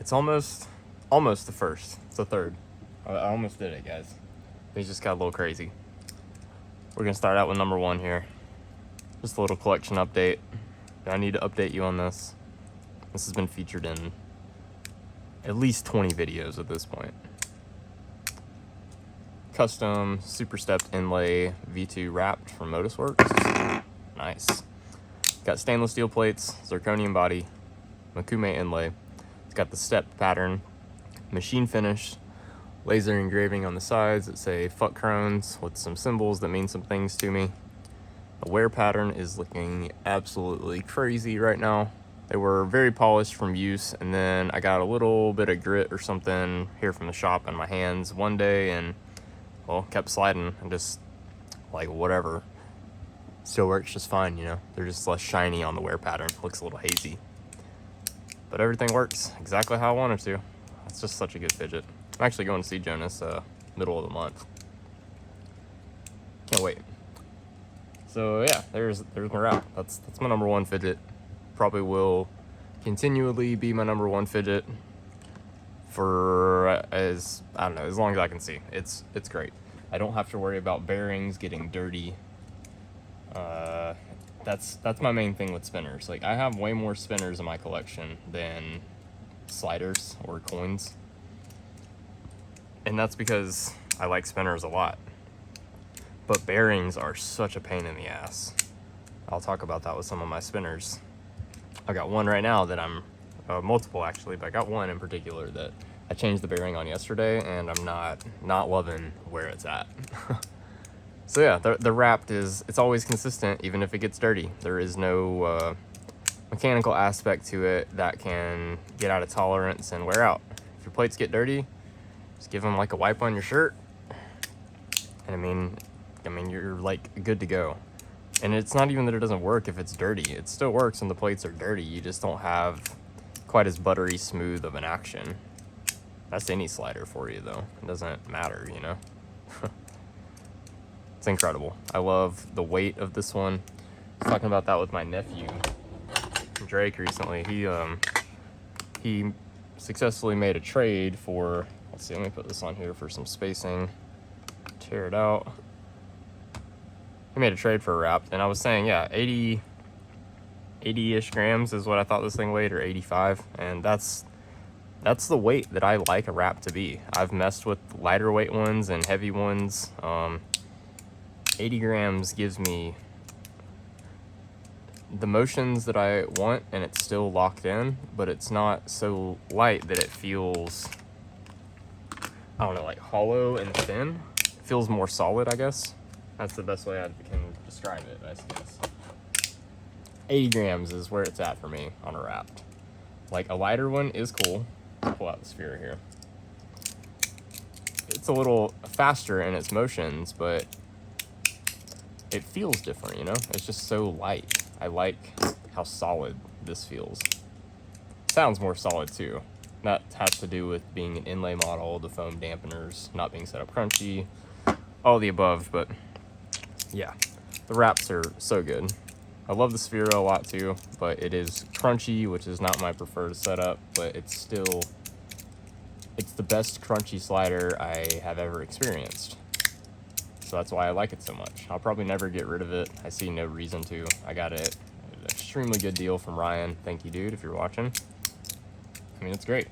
It's almost the first. It's the third. I almost did it, guys. Things just got a little crazy. We're gonna start out with number 1 here. Just a little collection update. I need to update you on this. This has been featured in at least 20 videos at this point. Custom super stepped inlay V2 wrapped from Modusworks. Nice. Got stainless steel plates, zirconium body, Makume inlay. It's got the step pattern, machine finish, laser engraving on the sides that say fuck crones with some symbols that mean some things to me. The wear pattern is looking absolutely crazy right now. They were very polished from use, and then I got a little bit of grit or something here from the shop in my hands one day, and well, kept sliding and just like whatever. Still works just fine, you know. They're just less shiny on the wear pattern. Looks a little hazy. But everything works exactly how I wanted to. It's just such a good fidget. I'm actually going to see Jonas middle of the month. Can't wait. So yeah, there's my wrap. That's my number 1 fidget. Probably will continually be my number 1 fidget for as long as I can see. It's great. I don't have to worry about bearings getting dirty. That's my main thing with spinners. Like, I have way more spinners in my collection than sliders or coins. And that's because I like spinners a lot. But bearings are such a pain in the ass. I'll talk about that with some of my spinners. I got one right now that I'm, multiple actually, but I got one in particular that I changed the bearing on yesterday, and I'm not loving where it's at. So yeah, the wrapped it's always consistent, even if it gets dirty. There is no mechanical aspect to it that can get out of tolerance and wear out. If your plates get dirty, just give them like a wipe on your shirt, and I mean you're like good to go. And it's not even that it doesn't work if it's dirty. It still works when the plates are dirty. You just don't have quite as buttery smooth of an action. That's any slider for you though. It doesn't matter, you know. It's incredible. I love the weight of this one. I was talking about that with my nephew Drake recently. He successfully made a trade for, let's see, let me put this on here for some spacing. Tear it out. He made a trade for a wrapped, and I was saying, yeah, 80-ish grams is what I thought this thing weighed, or 85, and that's the weight that I like a wrap to be. I've messed with lighter weight ones and heavy ones. 80 grams gives me the motions that I want, and it's still locked in, but it's not so light that it feels, I don't know, like hollow and thin. It feels more solid, I guess. That's the best way I can describe it, I guess. 80 grams is where it's at for me on a wrapped. Like, a lighter one is cool. I'll pull out the sphere here. It's a little faster in its motions, but it feels different, you know? It's just so light. I like how solid this feels. Sounds more solid too. That has to do with being an inlay model, the foam dampeners not being set up crunchy, all the above, but yeah, the wraps are so good. I love the Sphero a lot too, but it is crunchy, which is not my preferred setup, but it's the best crunchy slider I have ever experienced. So that's why I like it so much. I'll probably never get rid of it. I see no reason to. I got it at an extremely good deal from Ryan. Thank you, dude, if you're watching. I mean, it's great.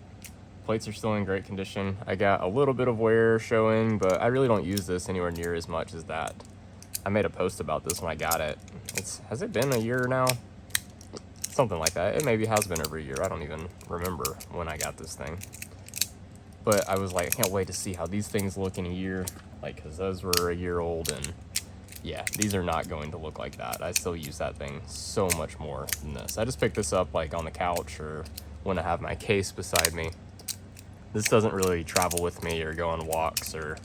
Plates are still in great condition. I got a little bit of wear showing, but I really don't use this anywhere near as much as that. I made a post about this when I got it. Has it been a year now? Something like that. It maybe has been over a year. I don't even remember when I got this thing. But I was like, I can't wait to see how these things look in a year. Like, because those were a year old, and yeah, these are not going to look like that. I still use that thing so much more than this. I just picked this up like on the couch or when I have my case beside me. This doesn't really travel with me or go on walks or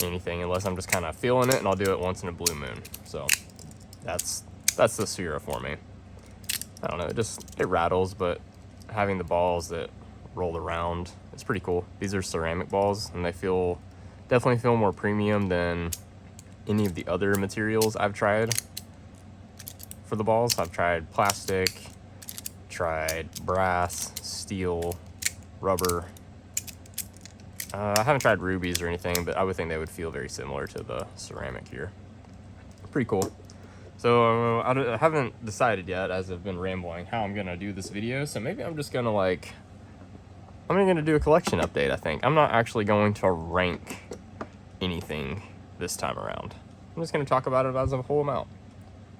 anything unless I'm just kind of feeling it, and I'll do it once in a blue moon. So that's the Sphero for me. I don't know, it rattles, but having the balls that roll around, it's pretty cool. These are ceramic balls, and they definitely feel more premium than any of the other materials I've tried for the balls. I've tried plastic, tried brass, steel, rubber. I haven't tried rubies or anything, but I would think they would feel very similar to the ceramic here. Pretty cool. So I haven't decided yet, as I've been rambling, how I'm gonna do this video. So maybe I'm just gonna I'm gonna do a collection update, I think. I'm not actually going to rank anything this time around. I'm just gonna talk about it as a whole amount.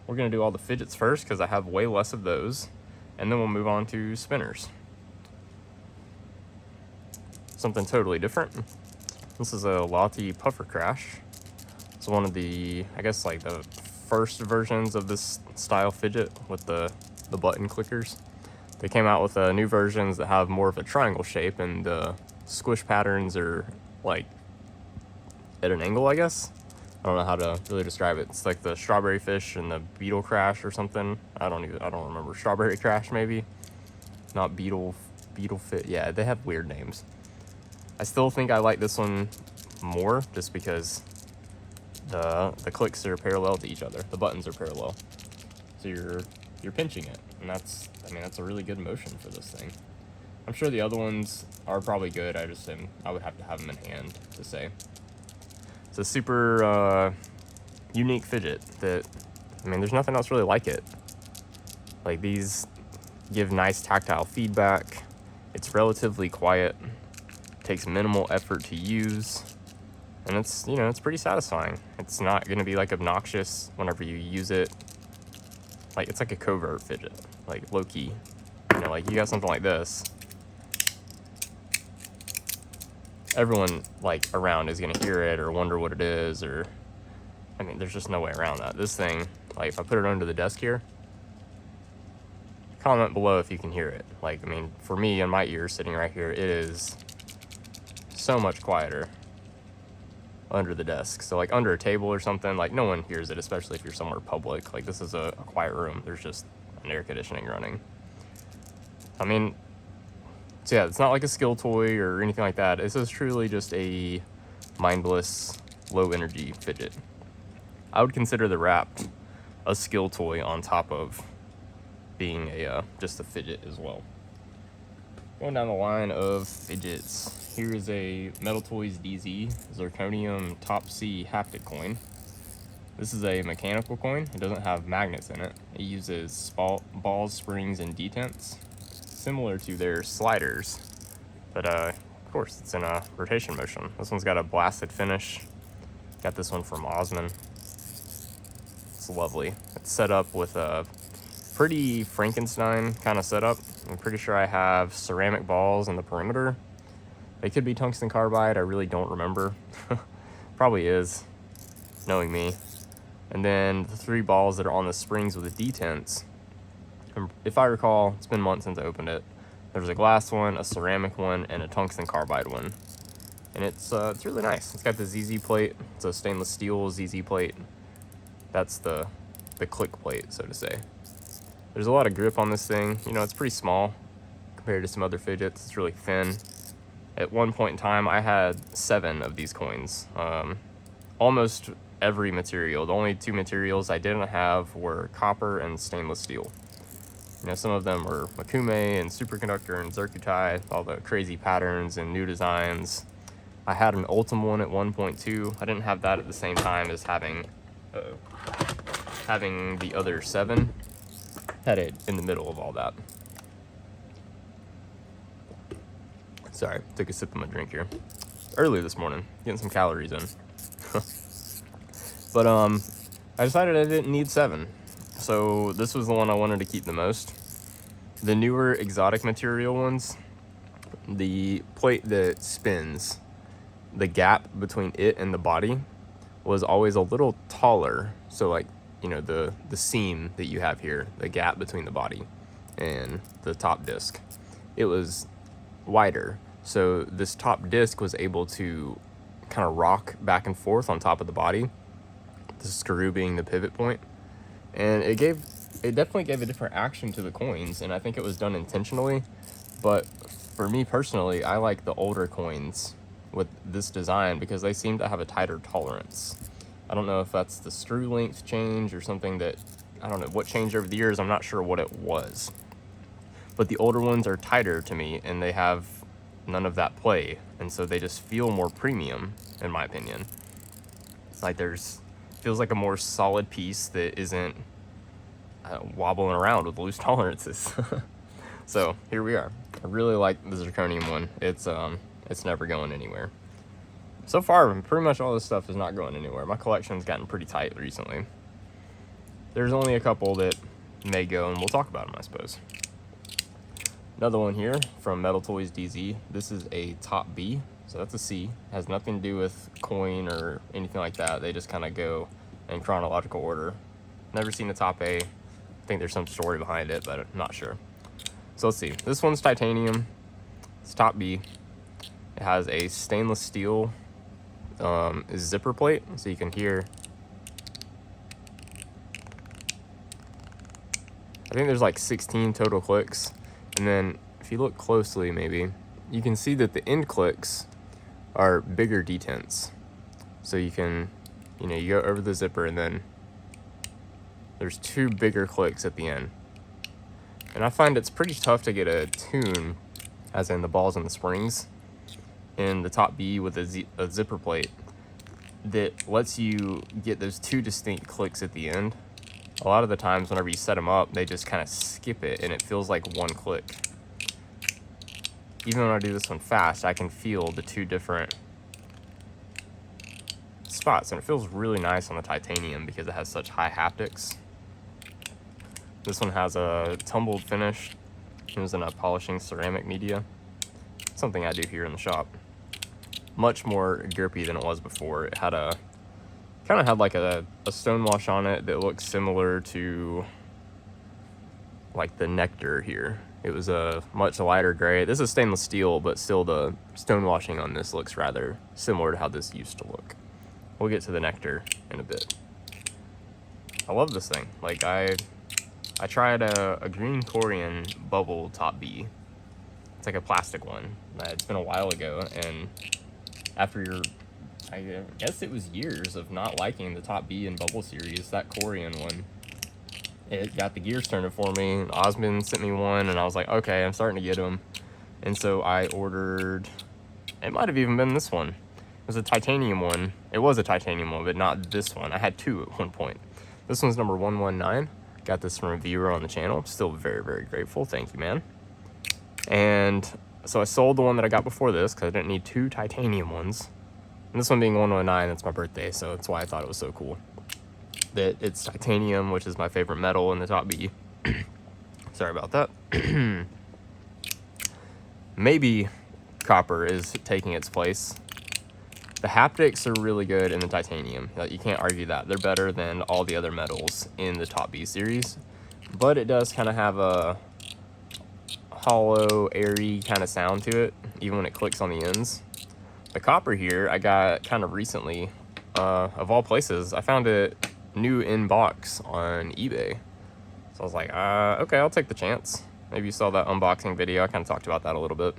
We're gonna do all the fidgets first, because I have way less of those. And then we'll move on to spinners. Something totally different. This is a Lottie Puffer Crash. It's one of the, I guess, like the first versions of this style fidget with the button clickers. They came out with new versions that have more of a triangle shape, and the squish patterns are like at an angle, I guess. I don't know how to really describe it. It's like the Strawberry Fish and the Beetle Crash or something. I don't remember. Strawberry Crash, maybe. Not Beetle Fit. Yeah, they have weird names. I still think I like this one more, just because the clicks are parallel to each other. The buttons are parallel, so you're pinching it, and that's a really good motion for this thing. I'm sure the other ones are probably good. I would have to have them in hand to say. It's a super unique fidget that, there's nothing else really like it. Like, these give nice tactile feedback. It's relatively quiet. Takes minimal effort to use, and it's pretty satisfying. It's not going to be like obnoxious whenever you use it. Like, it's like a covert fidget, like low-key. Like, you got something like this, everyone like around is going to hear it or wonder what it is, or there's just no way around that. This thing, like, if I put it under the desk here, comment below if you can hear it. Like, for me and my ears sitting right here, it is so much quieter under the desk. So like under a table or something, like, no one hears it, especially if you're somewhere public. Like, this is a quiet room. There's just an air conditioning running. So yeah, it's not like a skill toy or anything like that. This is truly just a mindless, low energy fidget. I would consider the wrap a skill toy on top of being just a fidget as well. Going down the line of fidgets, here is a Metal Toys DZ Zirconium Top C Haptic coin. This is a mechanical coin. It doesn't have magnets in it. It uses balls, springs, and detents, similar to their sliders, but of course it's in a rotation motion. This one's got a blasted finish. Got this one from Osman. It's lovely. It's set up with a pretty Frankenstein kind of setup. I'm pretty sure I have ceramic balls in the perimeter. They could be tungsten carbide. I really don't remember. Probably is, knowing me. And then the 3 balls that are on the springs with the detents. If I recall, it's been months since I opened it. There's a glass one, a ceramic one, and a tungsten carbide one. And it's really nice. It's got the ZZ plate. It's a stainless steel ZZ plate. That's the click plate, so to say. There's a lot of grip on this thing. It's pretty small compared to some other fidgets. It's really thin. At one point in time, I had 7 of these coins. Almost every material. The only 2 materials I didn't have were copper and stainless steel. Some of them were Makume and superconductor and zircuti, all the crazy patterns and new designs. I had an Ultim one at 1.2. I didn't have that at the same time as having the other 7. Had it in the middle of all that. Sorry, took a sip of my drink here. Early this morning, getting some calories in. But I decided I didn't need 7. So this was the one I wanted to keep the most. The newer exotic material ones, the plate that spins, the gap between it and the body was always a little taller. So like, the seam that you have here, the gap between the body and the top disc, it was wider. So this top disc was able to kind of rock back and forth on top of the body, the screw being the pivot point. And it definitely gave a different action to the coins, and I think it was done intentionally. But for me personally, I like the older coins with this design because they seem to have a tighter tolerance. I don't know if that's the screw length change or something that, I don't know what changed over the years. I'm not sure what it was. But the older ones are tighter to me, and they have none of that play, and so they just feel more premium, in my opinion. It's like feels like a more solid piece that isn't wobbling around with loose tolerances. So here we are. I really like the zirconium one. It's never going anywhere. So far, pretty much all this stuff is not going anywhere. My collection's gotten pretty tight recently. There's only a couple that may go, and we'll talk about them, I suppose. Another one here from Metal Toys DZ. This is a top B, so that's a C. Has nothing to do with coin or anything like that. They just kind of go in chronological order. Never seen a top A. I think there's some story behind it, but I'm not sure. So let's see. This one's titanium. It's top B. It has a stainless steel zipper plate, so you can hear. I think there's like 16 total clicks, and then if you look closely, maybe you can see that the end clicks are bigger detents. So you can, you go over the zipper, and then there's 2 bigger clicks at the end. And I find it's pretty tough to get a tune, as in the balls and the springs, in the top B with a zipper plate that lets you get those 2 distinct clicks at the end. A lot of the times whenever you set them up, they just kind of skip it, and it feels like 1 click. Even when I do this one fast, I can feel the 2 different spots, and it feels really nice on the titanium because it has such high haptics. This one has a tumbled finish. It was in a polishing ceramic media. Something I do here in the shop. Much more grippy than it was before. It had kind of had like a stone wash on it that looks similar to like the nectar here. It was a much lighter gray. This is stainless steel, but still the stone washing on this looks rather similar to how this used to look. We'll get to the nectar in a bit. I love this thing. Like I tried a green Corian bubble top B. It's like a plastic one. It's been a while ago, and after I guess it was years of not liking the top B and bubble series, that Corian one, it got the gears turning for me. Osmond sent me one, and I was like, okay, I'm starting to get them. And so I ordered, it might have even been this one. It was a titanium one. It was a titanium one, but not this one. I had 2 at one point. This one's number 119. Got this from a viewer on the channel. Still very, very grateful. Thank you, man. And so I sold the one that I got before this because I didn't need 2 titanium ones. And this one being 119, that's my birthday, so that's why I thought it was so cool. That it's titanium, which is my favorite metal in the top B. Sorry about that. Maybe copper is taking its place. The haptics are really good in the titanium. You can't argue that. They're better than all the other metals in the top B series. But it does kind of have a hollow, airy kind of sound to it, even when it clicks on the ends. The copper here, I got kind of recently, of all places. I found it new in box on eBay. So I was like, okay, I'll take the chance. Maybe you saw that unboxing video. I kind of talked about that a little bit.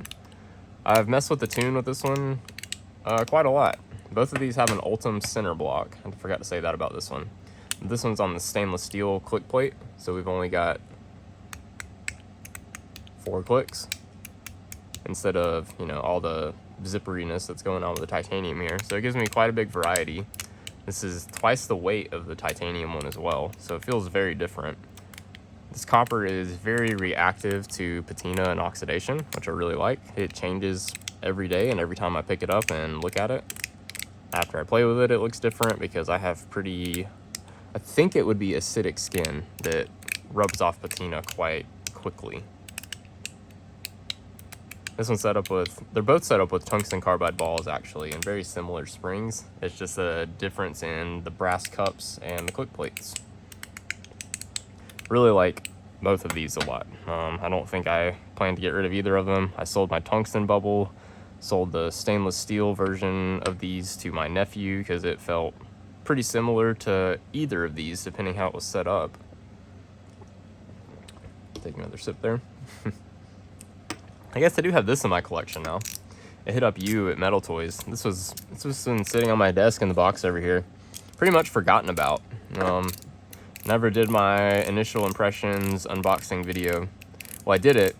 I've messed with the tune with this one quite a lot. Both of these have an Ultim center block. I forgot to say that about this one. This one's on the stainless steel click plate, so we've only got 4 clicks instead of, all the zipperiness that's going on with the titanium here. So it gives me quite a big variety. This is twice the weight of the titanium one as well, so it feels very different. This copper is very reactive to patina and oxidation, which I really like. It changes every day, and every time I pick it up and look at it, after I play with it, it looks different because I have I think it would be acidic skin that rubs off patina quite quickly. This one's they're both set up with tungsten carbide balls actually, and very similar springs. It's just a difference in the brass cups and the click plates. Really like both of these a lot. I don't think I plan to get rid of either of them. I sold my tungsten bubble, sold the stainless steel version of these to my nephew because it felt pretty similar to either of these depending how it was set up. Take another sip there. I guess I do have this in my collection now. It hit up you at Metal Toys. This was been sitting on my desk in the box over here. Pretty much forgotten about. Never did my initial impressions unboxing video. Well, I did it,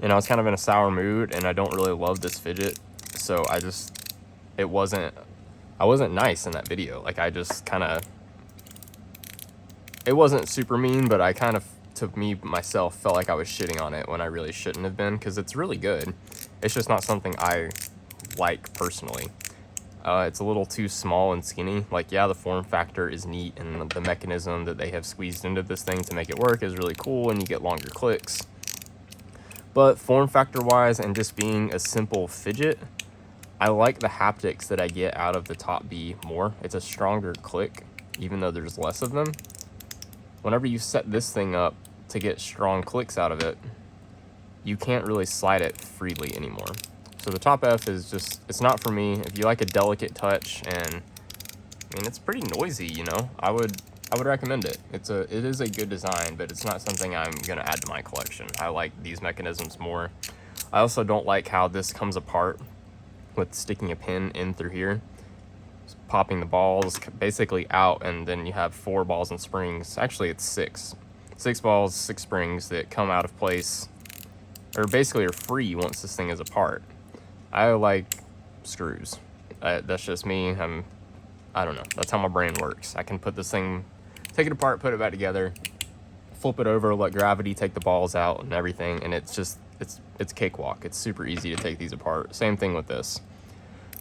and I was kind of in a sour mood, and I don't really love this fidget, so I wasn't nice in that video. Like, I just kind of, it wasn't super mean, but I kind of, to me, myself, felt like I was shitting on it when I really shouldn't have been, because it's really good. It's just not something I like personally. It's a little too small and skinny. Like, yeah, the form factor is neat, and the mechanism that they have squeezed into this thing to make it work is really cool, and you get longer clicks. But form factor wise, and just being a simple fidget, I like the haptics that I get out of the top B more. It's a stronger click, even though there's less of them. Whenever you set this thing up to get strong clicks out of it, you can't really slide it freely anymore. So the top F is just, it's not for me. If you like a delicate touch, and I mean, it's pretty noisy, you know, I would recommend it. It is a good design, but it's not something I'm gonna add to my collection. I like these mechanisms more. I also don't like how this comes apart with sticking a pin in through here. Just popping the balls basically out, and then you have 4 balls and springs. Actually, it's 6. 6 balls, 6 springs that come out of place, or basically are free once this thing is apart. I like screws. That's just me. I don't know. That's how my brain works. I can put this thing, take it apart, put it back together, flip it over, let gravity take the balls out and everything, and it's just, it's cakewalk. It's super easy to take these apart. Same thing with this.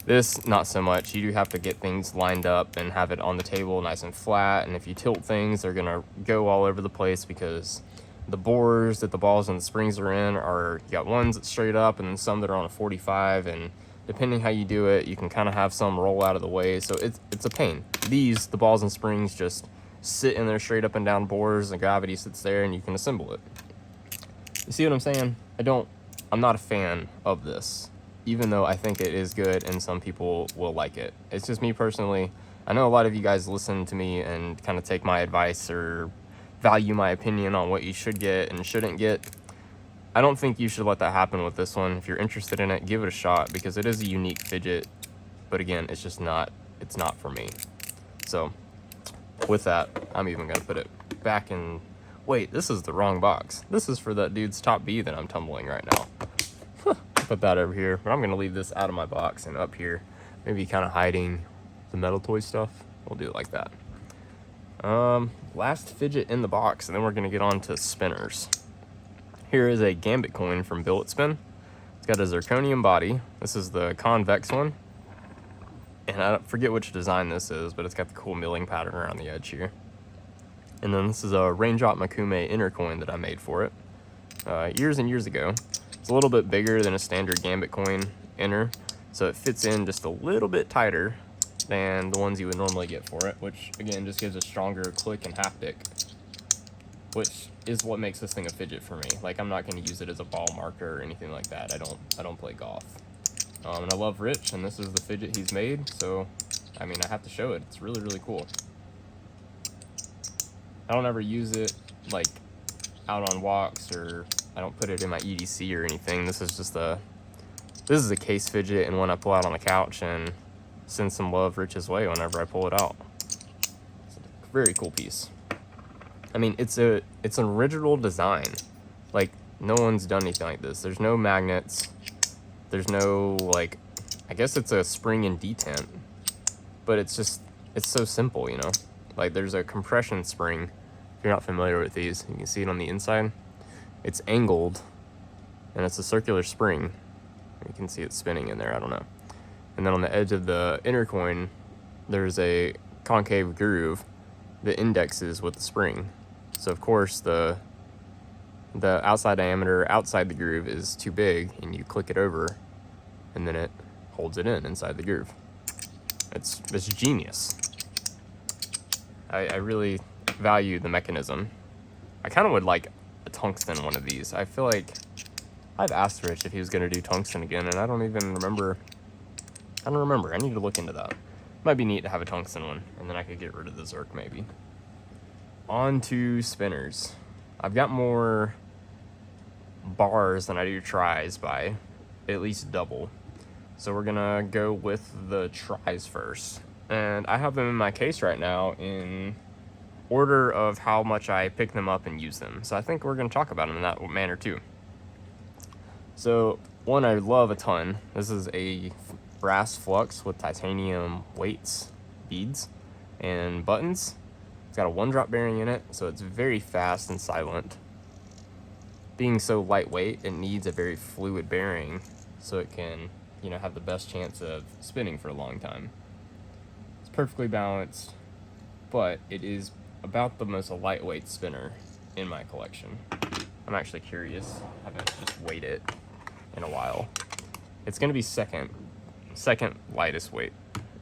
This, not so much. You do have to get things lined up and have it on the table nice and flat, and if you tilt things, they're gonna go all over the place, because the bores that the balls and the springs are in are, you got ones that's straight up and then some that are on a 45, and depending how you do it, you can kind of have some roll out of the way, so it's a pain. These, the balls and springs, just sit in their straight up and down bores, and gravity sits there, and you can assemble it. You see what I'm saying? I'm not a fan of this, even though I think it is good and some people will like it. It's just me personally. I know a lot of you guys listen to me and kind of take my advice or value my opinion on what you should get and shouldn't get. I don't think you should let that happen with this one. If you're interested in it, give it a shot, because it is a unique fidget, but again, it's just not, it's not for me. So with that, I'm even gonna put it back in, wait, this is the wrong box. This is for that dude's top B that I'm tumbling right now. Put that over here, but I'm gonna leave this out of my box and up here, maybe kind of hiding the metal toy stuff. We'll do it like that. Last fidget in the box, and then we're gonna get on to spinners. Here is a Gambit coin from Billet Spin. It's got a zirconium body. This is the convex one, and I forget which design this is, but it's got the cool milling pattern around the edge here. And then this is a Raindrop Makume inner coin that I made for it years and years ago. It's a little bit bigger than a standard Gambit coin inner, so it fits in just a little bit tighter than the ones you would normally get for it, which again just gives a stronger click and haptic, which is what makes this thing a fidget for me. Like, I'm not going to use it as a ball marker or anything like that. I don't play golf. And I love Rich, and this is the fidget he's made, so I mean, I have to show it. It's really, really cool. I don't ever use it like out on walks, or I don't put it in my EDC or anything. This is just this is a case fidget and one I pull out on the couch and send some love Rich's way whenever I pull it out. It's a very cool piece. I mean, it's an original design. Like, no one's done anything like this. There's no magnets. There's no, like, I guess it's a spring and detent, but it's so simple, you know? Like, there's a compression spring. If you're not familiar with these, you can see it on the inside. It's angled, and it's a circular spring. You can see it spinning in there, I don't know. And then on the edge of the inner coin, there's a concave groove that indexes with the spring. So of course the outside diameter outside the groove is too big, and you click it over, and then it holds it in inside the groove. It's genius. I really value the mechanism. I kind of would like a tungsten one of these. I feel like I've asked Rich if he was going to do tungsten again, and I don't even remember. I don't remember. I need to look into that. Might be neat to have a tungsten one, and then I could get rid of the Zerk maybe. On to spinners. I've got more bars than I do tries by at least double. So we're gonna go with the tries first. And I have them in my case right now in order of how much I pick them up and use them. So I think we're gonna talk about them in that manner too. So one I love a ton. This is a brass flux with titanium weights, beads, and buttons. It's got a 1-drop bearing in it, so it's very fast and silent. Being so lightweight, it needs a very fluid bearing so it can, you know, have the best chance of spinning for a long time. It's perfectly balanced, but it is about the most lightweight spinner in my collection. I'm actually curious. I haven't just weighed it in a while. It's gonna be second lightest weight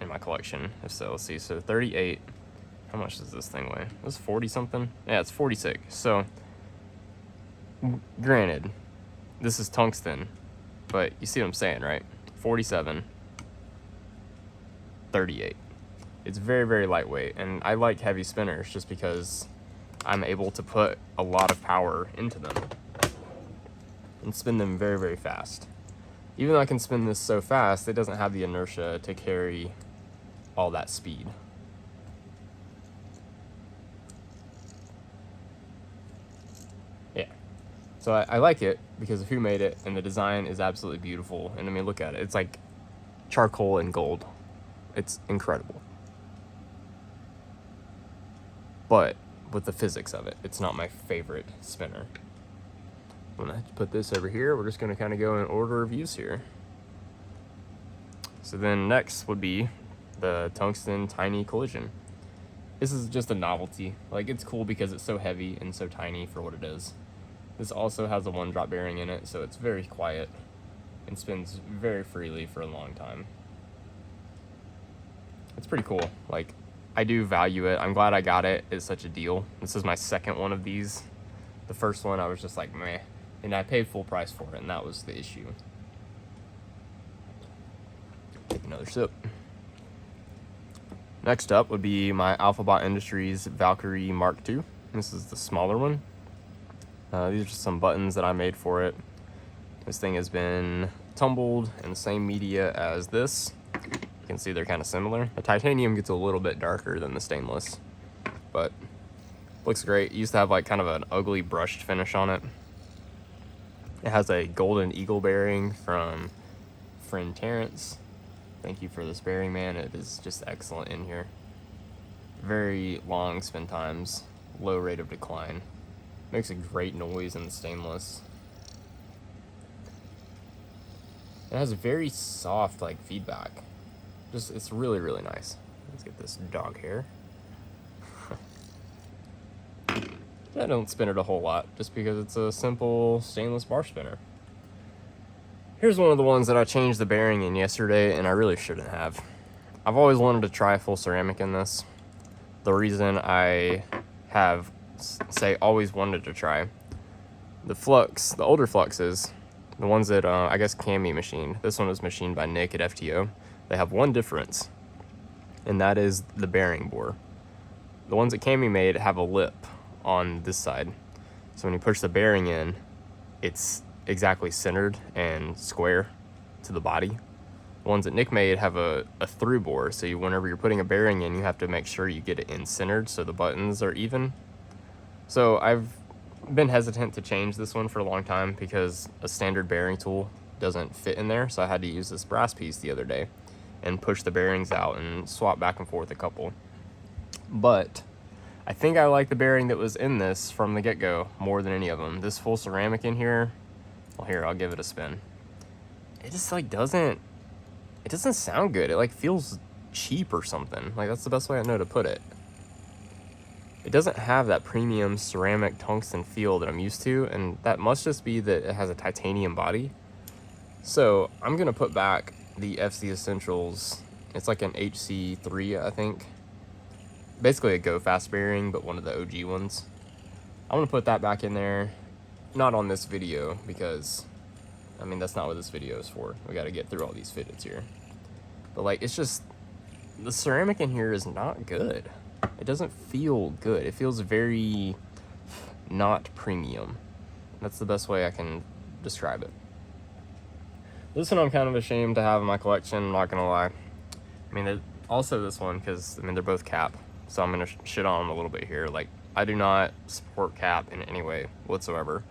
in my collection. If so, let's see. So 38. How much does this thing weigh? This 40 something? Yeah, it's 46. So, granted, this is tungsten, but you see what I'm saying, right? 47, 38. It's very, very lightweight, and I like heavy spinners just because I'm able to put a lot of power into them and spin them very, very fast. Even though I can spin this so fast, it doesn't have the inertia to carry all that speed. Yeah. So I like it because of who made it, and the design is absolutely beautiful. And I mean, look at it. It's like charcoal and gold. It's incredible. But with the physics of it, it's not my favorite spinner. I'm gonna put this over here. We're just gonna kind of go in order of use here. So then next would be the tungsten tiny collision. This is just a novelty. Like, it's cool because it's so heavy and so tiny for what it is. This also has a 1-drop bearing in it, so it's very quiet and spins very freely for a long time. It's pretty cool. Like, I do value it. I'm glad I got it. It's such a deal. This is my second one of these. The first one I was just like, meh. And I paid full price for it, and that was the issue. Take another sip. Next up would be my Alphabot Industries Valkyrie Mark II. This is the smaller one. These are just some buttons that I made for it. This thing has been tumbled in the same media as this. You can see they're kind of similar. The titanium gets a little bit darker than the stainless, but looks great. It used to have like kind of an ugly brushed finish on it. It has a golden eagle bearing from friend Terrence. Thank you for this bearing, man. It is just excellent in here. Very long spin times, low rate of decline. Makes a great noise in the stainless. It has a very soft like feedback. Just, it's really, really nice. Let's get this dog hair. I don't spin it a whole lot just because it's a simple stainless bar spinner. Here's one of the ones that I changed the bearing in yesterday, and I really shouldn't have. I've always wanted to try full ceramic in this. The reason I have, say, always wanted to try, the flux, the older fluxes, the ones that I guess Cami machined, this one was machined by Nick at FTO, they have one difference, and that is the bearing bore. The ones that Cami made have a lip on this side. So when you push the bearing in, it's exactly centered and square to the body. The ones that Nick made have a through bore, so whenever you're putting a bearing in, you have to make sure you get it in centered so the buttons are even. So I've been hesitant to change this one for a long time because a standard bearing tool doesn't fit in there, so I had to use this brass piece the other day and push the bearings out and swap back and forth a couple. But I think I like the bearing that was in this from the get-go more than any of them. This full ceramic in here, well, here, I'll give it a spin. It just like doesn't sound good. It like feels cheap or something. Like, that's the best way I know to put it. It doesn't have that premium ceramic tungsten feel that I'm used to, and that must just be that it has a titanium body. So I'm gonna put back the FC Essentials. It's like an HC3, I think. Basically a Go Fast bearing, but one of the OG ones. I'm gonna put that back in there. Not on this video, because, I mean, that's not what this video is for. We gotta get through all these fidgets here. But like, it's just, the ceramic in here is not good. It doesn't feel good. It feels very not premium. That's the best way I can describe it. This one I'm kind of ashamed to have in my collection, I'm not gonna lie. I mean, also this one, because, I mean, they're both cap, so I'm gonna shit on them a little bit here. Like, I do not support cap in any way whatsoever.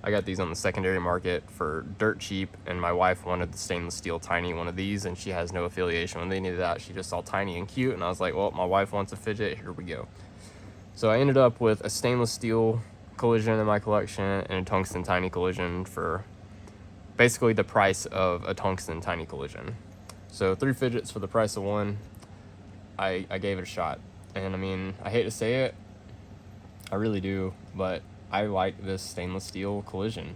I got these on the secondary market for dirt cheap, and my wife wanted the stainless steel tiny one of these, and she has no affiliation with any of that. She just saw tiny and cute, and I was like, well, my wife wants a fidget, here we go. So I ended up with a stainless steel collision in my collection and a tungsten tiny collision for basically the price of a tungsten tiny collision. So 3 fidgets for the price of 1. I gave it a shot. And I mean, I hate to say it, I really do, but I like this stainless steel collision.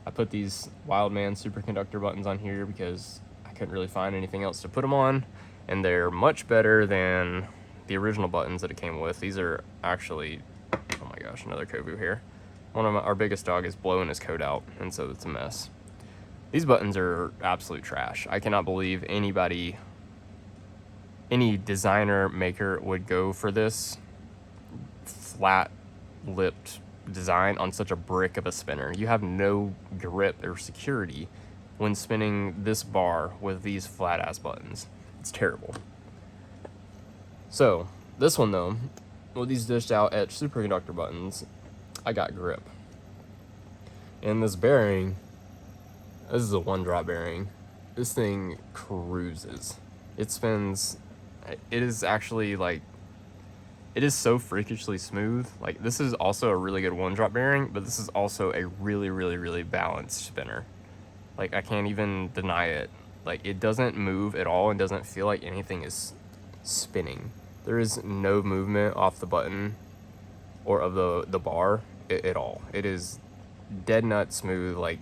I put these Wildman superconductor buttons on here because I couldn't really find anything else to put them on, and they're much better than the original buttons that it came with. These are actually, oh my gosh, another Kovu here. Our biggest dog is blowing his coat out, and so it's a mess. These buttons are absolute trash. I cannot believe any designer maker would go for this flat-lipped design on such a brick of a spinner. You have no grip or security when spinning this bar with these flat-ass buttons. It's terrible. So, this one though, with these dished out etched superconductor buttons, I got grip. And this bearing, this is a 1-drop bearing. This thing cruises. It spins, it is actually like, it is so freakishly smooth. Like, this is also a really good 1-drop bearing, but this is also a really, really, really balanced spinner. Like, I can't even deny it. Like, it doesn't move at all and doesn't feel like anything is spinning. There is no movement off the button or of the bar at all. It is dead nut smooth. Like,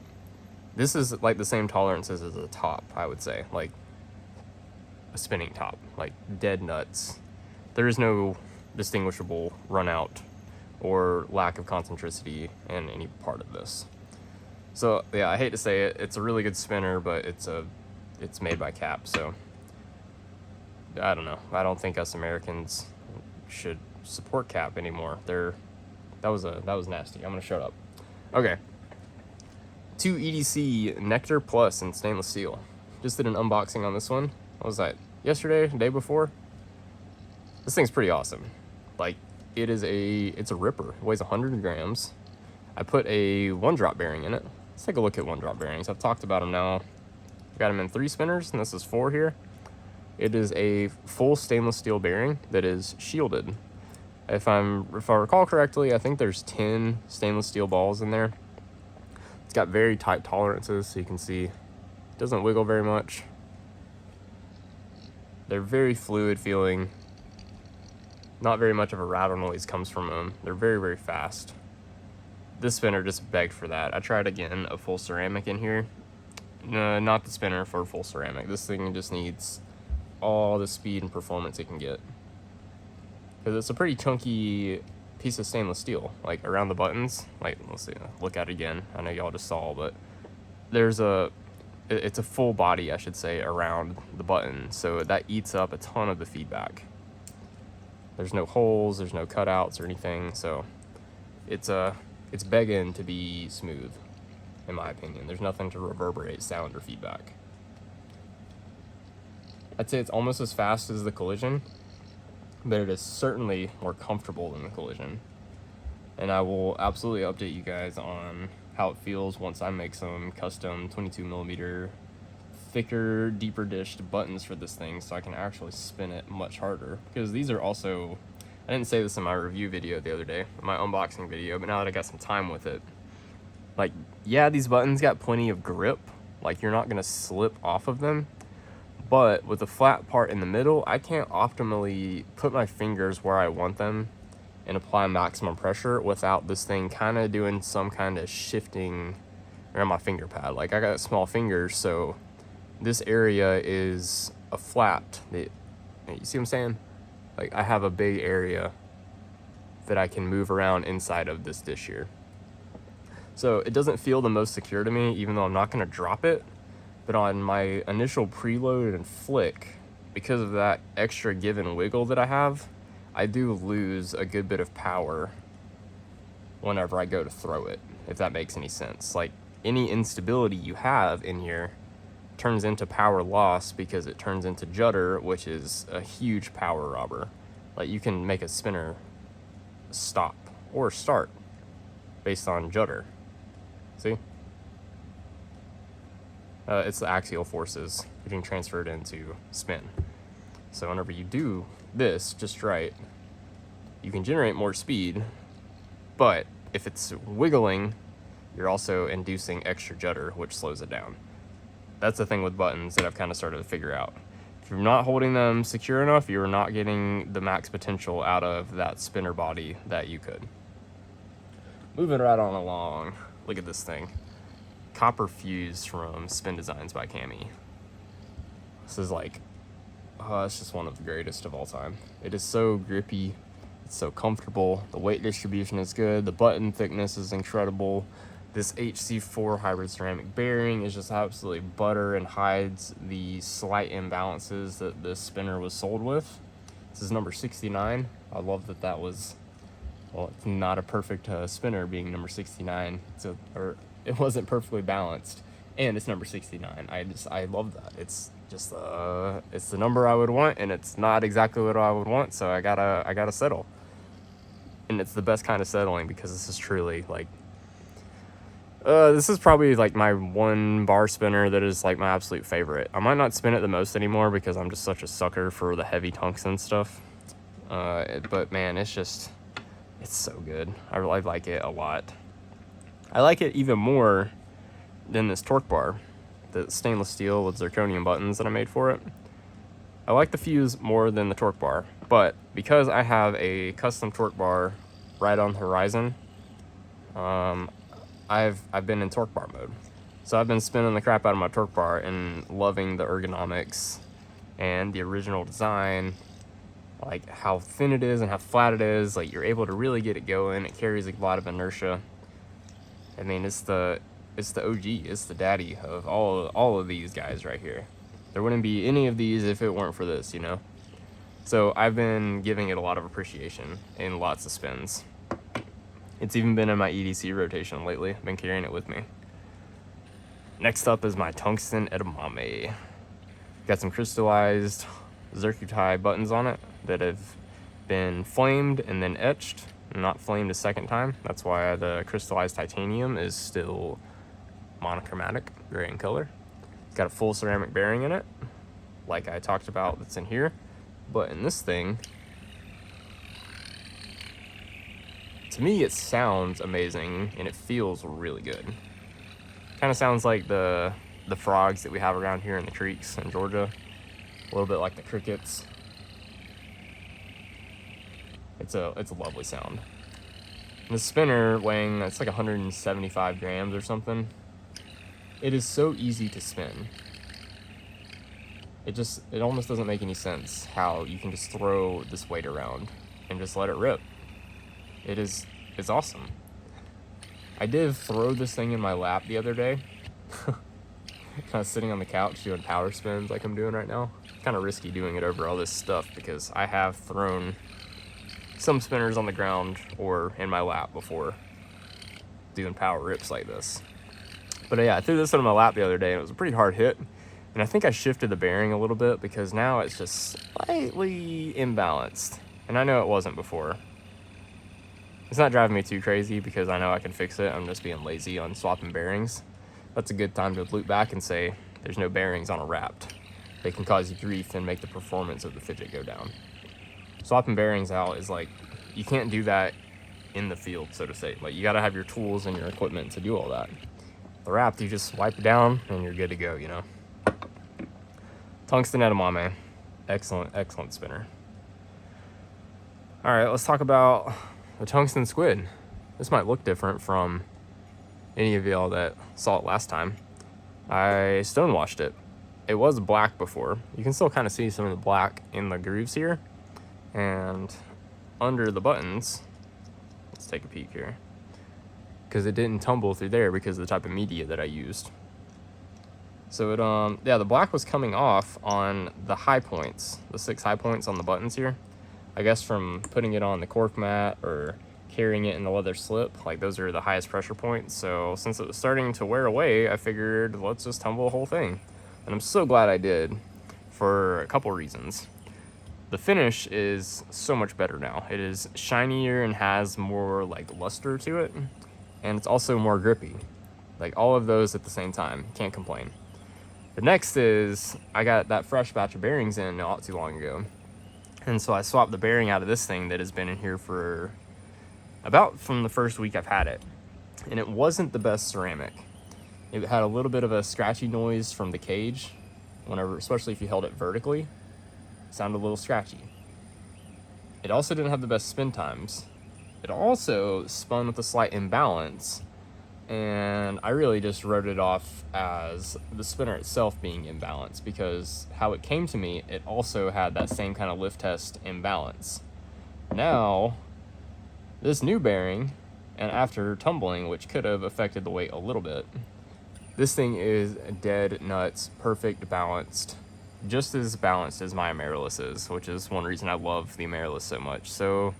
this is like the same tolerances as a top, I would say. Like, a spinning top. Like, dead nuts. There is no distinguishable run out or lack of concentricity in any part of this. So yeah, I hate to say it, it's a really good spinner, but it's made by Cap, so I don't know. I don't think us Americans should support Cap anymore. That was nasty. I'm gonna shut up. Okay. 2 EDC Nectar Plus in stainless steel. Just did an unboxing on this one. What was that? Yesterday, the day before? This thing's pretty awesome. Like, it's a ripper. It weighs 100 grams. I put a 1-drop bearing in it. Let's take a look at 1-drop bearings. I've talked about them now. I've got them in 3 spinners, and this is 4 here. It is a full stainless steel bearing that is shielded. If I recall correctly, I think there's 10 stainless steel balls in there. It's got very tight tolerances, so you can see it doesn't wiggle very much. They're very fluid feeling. Not very much of a rattle noise comes from them. They're very, very fast. This spinner just begged for that. I tried again a full ceramic in here. No, not the spinner for full ceramic. This thing just needs all the speed and performance it can get. Because it's a pretty chunky piece of stainless steel, like around the buttons. Like, let's see, look at it again. I know y'all just saw, but it's a full body, I should say, around the button. So that eats up a ton of the feedback. There's no holes, there's no cutouts or anything, so it's begging to be smooth, in my opinion. There's nothing to reverberate sound or feedback. I'd say it's almost as fast as the Collision, but it is certainly more comfortable than the Collision. And I will absolutely update you guys on how it feels once I make some custom 22mm thicker, deeper dished buttons for this thing, so I can actually spin it much harder. Because these are also, I didn't say this in my review video the other day, my unboxing video, but now that I got some time with it, like, yeah, these buttons got plenty of grip, like, you're not gonna slip off of them, but with the flat part in the middle, I can't optimally put my fingers where I want them and apply maximum pressure without this thing kind of doing some kind of shifting around my finger pad. Like, I got small fingers, so this area is a flat. You see what I'm saying? Like, I have a big area that I can move around inside of this dish here. So it doesn't feel the most secure to me, even though I'm not going to drop it. But on my initial preload and flick, because of that extra give and wiggle that I have, I do lose a good bit of power whenever I go to throw it, if that makes any sense. Like, any instability you have in here turns into power loss because it turns into judder, which is a huge power robber. Like, you can make a spinner stop or start based on judder. See? It's the axial forces getting transferred into spin. So whenever you do this just right, you can generate more speed, but if it's wiggling, you're also inducing extra judder, which slows it down. That's the thing with buttons that I've kind of started to figure out. If you're not holding them secure enough, you're not getting the max potential out of that spinner body that you could. Moving right on along, look at this thing. Copper fuse from Spin Designs by Cami. This is like, it's just one of the greatest of all time. It is so grippy, it's so comfortable, the weight distribution is good, the button thickness is incredible. This HC4 hybrid ceramic bearing is just absolutely butter and hides the slight imbalances that this spinner was sold with. This is number 69. I love that that was, well, it's not a perfect spinner being number 69. Or it wasn't perfectly balanced, and it's number 69. I love that. It's just it's the number I would want, and it's not exactly what I would want, so I gotta settle. And it's the best kind of settling, because this is truly like, this is probably like my one bar spinner that is like my absolute favorite. I might not spin it the most anymore because I'm just such a sucker for the heavy tungsten stuff. But man, it's so good. I really like it a lot. I like it even more than this torque bar, the stainless steel with zirconium buttons that I made for it. I like the fuse more than the torque bar, but because I have a custom torque bar right on the horizon, I've been in torque bar mode. So I've been spinning the crap out of my torque bar and loving the ergonomics and the original design, like how thin it is and how flat it is. Like, you're able to really get it going. It carries a lot of inertia. I mean, it's the OG, it's the daddy of all of these guys right here. There wouldn't be any of these if it weren't for this, you know? So I've been giving it a lot of appreciation in lots of spins. It's even been in my EDC rotation lately. I've been carrying it with me. Next up is my tungsten edamame. Got some crystallized zircuti buttons on it that have been flamed and then etched, not flamed a second time. That's why the crystallized titanium is still monochromatic, gray in color. It's got a full ceramic bearing in it, like I talked about, that's in here. But in this thing, to me, it sounds amazing and it feels really good. Kind of sounds like the frogs that we have around here in the creeks in Georgia. A little bit like the crickets. It's a lovely sound. And the spinner weighing, it's like 175 grams or something. It is so easy to spin. It almost doesn't make any sense how you can just throw this weight around and just let it rip. It's awesome. I did throw this thing in my lap the other day. Kind of sitting on the couch doing power spins like I'm doing right now. Kind of risky doing it over all this stuff because I have thrown some spinners on the ground or in my lap before doing power rips like this. But yeah, I threw this in my lap the other day and it was a pretty hard hit. And I think I shifted the bearing a little bit because now it's just slightly imbalanced. And I know it wasn't before. It's not driving me too crazy because I know I can fix it. I'm just being lazy on swapping bearings. That's a good time to loop back and say there's no bearings on a Wrapped. They can cause you grief and make the performance of the Fidget go down. Swapping bearings out is like, you can't do that in the field, so to say. Like, you gotta have your tools and your equipment to do all that. The Wrapped, you just wipe it down and you're good to go, you know? Tungsten edamame. Excellent spinner. All right, let's talk about the tungsten squid. This might look different from any of y'all that saw it last time. I stonewashed it. It was black before. You can still kind of see some of the black in the grooves here. And under the buttons, let's take a peek here. Because it didn't tumble through there because of the type of media that I used. So it, the black was coming off on the high points, the 6 high points on the buttons here. I guess from putting it on the cork mat or carrying it in the leather slip, like those are the highest pressure points. So since it was starting to wear away, I figured let's just tumble the whole thing. And I'm so glad I did for a couple reasons. The finish is so much better now. It is shinier and has more like luster to it. And it's also more grippy. Like all of those at the same time. Can't complain. The next is I got that fresh batch of bearings in not too long ago. And so I swapped the bearing out of this thing that has been in here for about from the first week I've had it. And it wasn't the best ceramic. It had a little bit of a scratchy noise from the cage, whenever, especially if you held it vertically. It sounded a little scratchy. It also didn't have the best spin times. It also spun with a slight imbalance, and I really just wrote it off as the spinner itself being imbalanced, because how it came to me, it also had that same kind of lift test imbalance. Now, this new bearing, and after tumbling, which could have affected the weight a little bit, this thing is dead nuts, perfect, balanced, just as balanced as my Amaryllis is, which is one reason I love the Amaryllis so much. So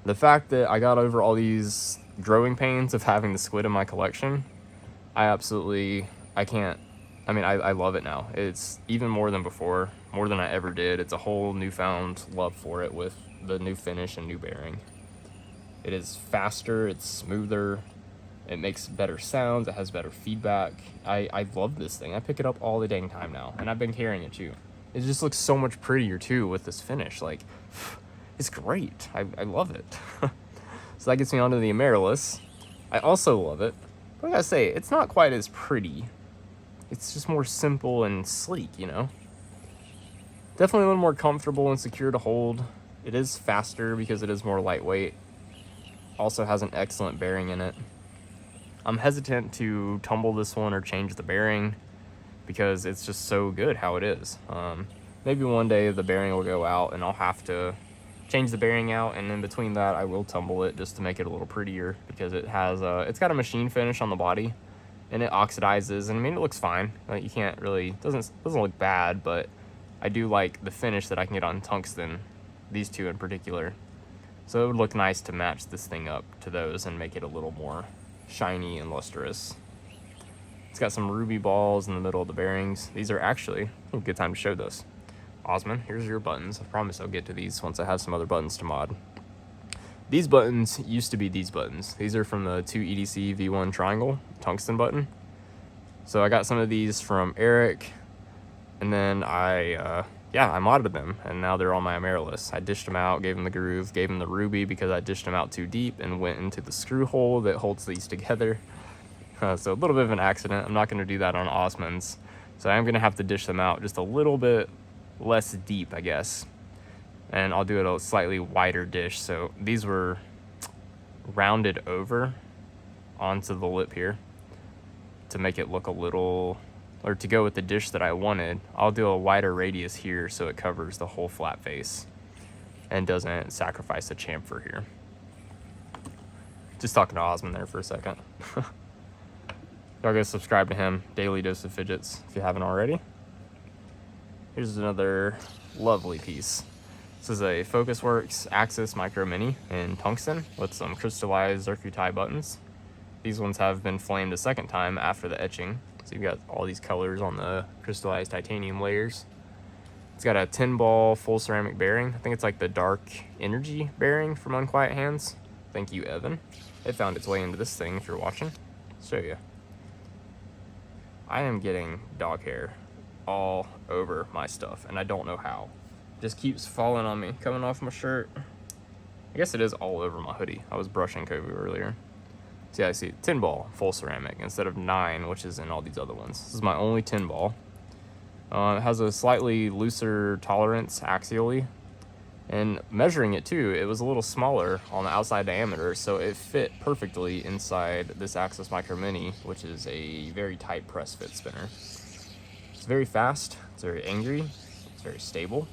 the fact that I got over all these growing pains of having the squid in my collection, I love it now. It's even more than before, more than I ever did. It's a whole newfound love for it with the new finish and new bearing. It is faster, it's smoother, it makes better sounds, it has better feedback. I love this thing. I pick it up all the dang time now, and I've been carrying it too. It just looks so much prettier too with this finish. Like, it's great. I love it. So that gets me onto the Amaryllis. I also love it, but I gotta say, it's not quite as pretty. It's just more simple and sleek, you know? Definitely a little more comfortable and secure to hold. It is faster because it is more lightweight. Also has an excellent bearing in it. I'm hesitant to tumble this one or change the bearing because it's just so good how it is. Maybe one day the bearing will go out and I'll have to change the bearing out, and in between that I will tumble it just to make it a little prettier, because it has it's got a machine finish on the body and it oxidizes, and I mean it looks fine. Like, you can't really, doesn't look bad, but I do like the finish that I can get on tungsten, these two in particular. So it would look nice to match this thing up to those and make it a little more shiny and lustrous. It's got some ruby balls in the middle of the bearings. These are actually a good time to show this. Osman, here's your buttons. I promise I'll get to these once I have some other buttons to mod. These buttons used to be these buttons. These are from the 2EDC V1 triangle tungsten button. So I got some of these from Eric, and then I modded them, and now they're on my Amaryllis. I dished them out, gave them the groove, gave them the ruby because I dished them out too deep and went into the screw hole that holds these together. So a little bit of an accident. I'm not going to do that on Osman's. So I'm going to have to dish them out just a little bit less deep, I guess. And I'll do it a slightly wider dish. So these were rounded over onto the lip here to make it look a little, or to go with the dish that I wanted. I'll do a wider radius here so it covers the whole flat face and doesn't sacrifice the chamfer here. Just talking to Osman there for a second. Y'all go subscribe to him, Daily Dose of Fidgets, if you haven't already. Here's another lovely piece. This is a FocusWorks Axis Micro Mini in tungsten with some crystallized zircuti buttons. These ones have been flamed a second time after the etching. So you've got all these colors on the crystallized titanium layers. It's got a 10-ball full ceramic bearing. I think it's like the dark energy bearing from Unquiet Hands. Thank you, Evan. It found its way into this thing if you're watching. I'll show you. I am getting dog hair all over my stuff, and I don't know how. It just keeps falling on me, coming off my shirt. I guess it is all over my hoodie. I was brushing Kobe earlier. So yeah, I see 10-ball full ceramic instead of 9, which is in all these other ones. This is my only 10-ball. It has a slightly looser tolerance axially, and measuring it too, it was a little smaller on the outside diameter, so it fit perfectly inside this Axis Micro Mini, which is a very tight press fit spinner. It's very fast, it's very angry, it's very stable.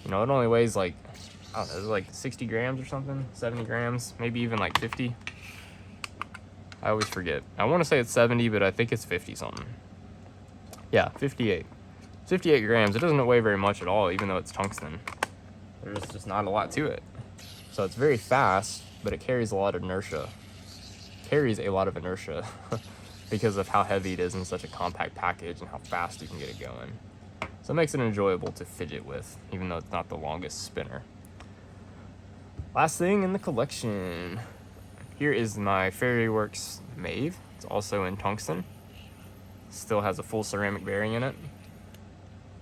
You know, it only weighs like, I don't know, it's like 60 grams or something, 70 grams, maybe even like 50. I always forget. I want to say it's 70, but I think it's 50 something. Yeah, 58. 58 grams. It doesn't weigh very much at all, even though it's tungsten. There's just not a lot to it. So it's very fast, but it carries a lot of inertia. Because of how heavy it is in such a compact package and how fast you can get it going. So it makes it enjoyable to fidget with, even though it's not the longest spinner. Last thing in the collection. Here is my Fairyworks Mave. It's also in tungsten. Still has a full ceramic bearing in it.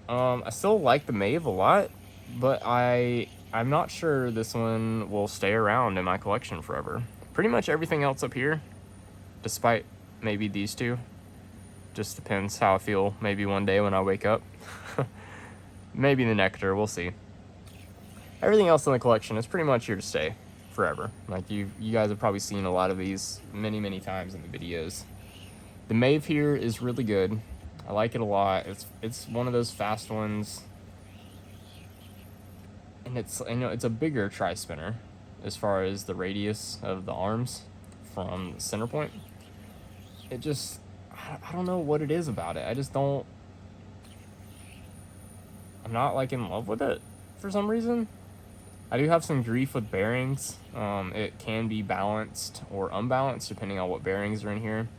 I still like the Maeve a lot, but I'm not sure this one will stay around in my collection forever. Pretty much everything else up here, despite maybe these two, just depends how I feel maybe one day when I wake up. Maybe the Nectar, we'll see. Everything else in the collection is pretty much here to stay forever. Like you guys have probably seen a lot of these many times in the videos. The Maeve here is really good. I like it a lot. It's one of those fast ones, and it's a bigger tri-spinner as far as the radius of the arms from the center point. It just, I don't know what it is about it. I'm not like in love with it for some reason. I do have some grief with bearings. It can be balanced or unbalanced depending on what bearings are in here.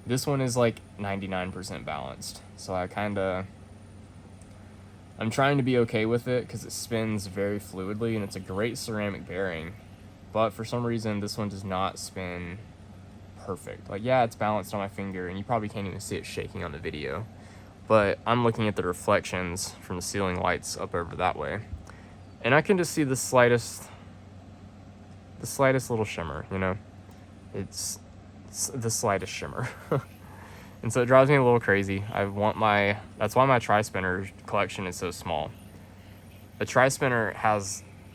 This one is like 99% balanced, so I'm trying to be okay with it because it spins very fluidly and it's a great ceramic bearing, but for some reason this one does not spin perfect. Like, yeah, it's balanced on my finger and you probably can't even see it shaking on the video, but I'm looking at the reflections from the ceiling lights up over that way, and I can just see the slightest little shimmer, you know? It's the slightest shimmer. And so it drives me a little crazy. That's why my tri-spinner collection is so small. A tri-spinner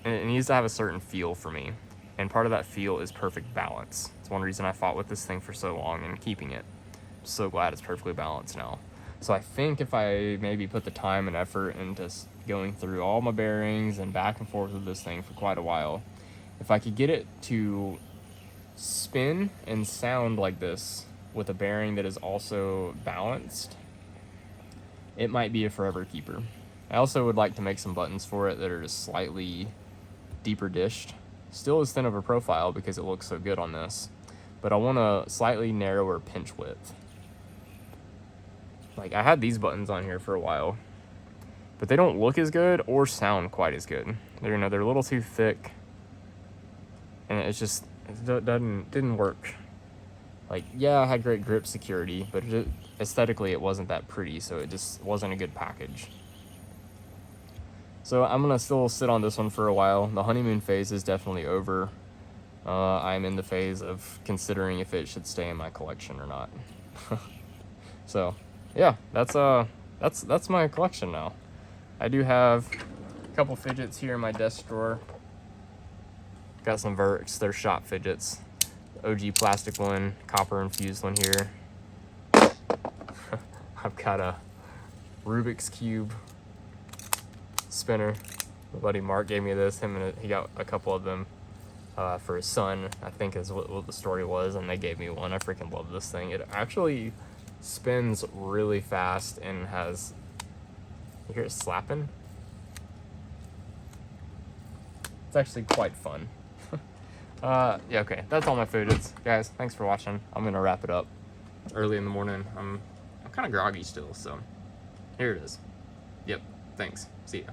it needs to have a certain feel for me, and part of that feel is perfect balance. It's one reason I fought with this thing for so long and keeping it. I'm so glad it's perfectly balanced now. So I think if I maybe put the time and effort into going through all my bearings and back and forth with this thing for quite a while, if I could get it to spin and sound like this with a bearing that is also balanced, it might be a forever keeper. I also would like to make some buttons for it that are just slightly deeper dished. Still as thin of a profile because it looks so good on this, but I want a slightly narrower pinch width. Like, I had these buttons on here for a while, but they don't look as good or sound quite as good. They're a little too thick, and it didn't work. Like, yeah, I had great grip security, but aesthetically it wasn't that pretty, so it just wasn't a good package. So I'm gonna still sit on this one for a while. The honeymoon phase is definitely over. I'm in the phase of considering if it should stay in my collection or not. So yeah, that's my collection now. I do have a couple fidgets here in my desk drawer. Got some Verks, they're shop fidgets. OG plastic one, copper infused one here. I've got a Rubik's Cube spinner. My buddy Mark gave me this. He got a couple of them for his son, I think is what the story was, and they gave me one. I freaking love this thing. It actually spins really fast and has, you hear it slapping? It's actually quite fun. Yeah, okay, that's all my fidgets. Guys, thanks for watching. I'm gonna wrap it up. It's early in the morning. I'm kind of groggy still, so here it is. Yep, thanks. See ya.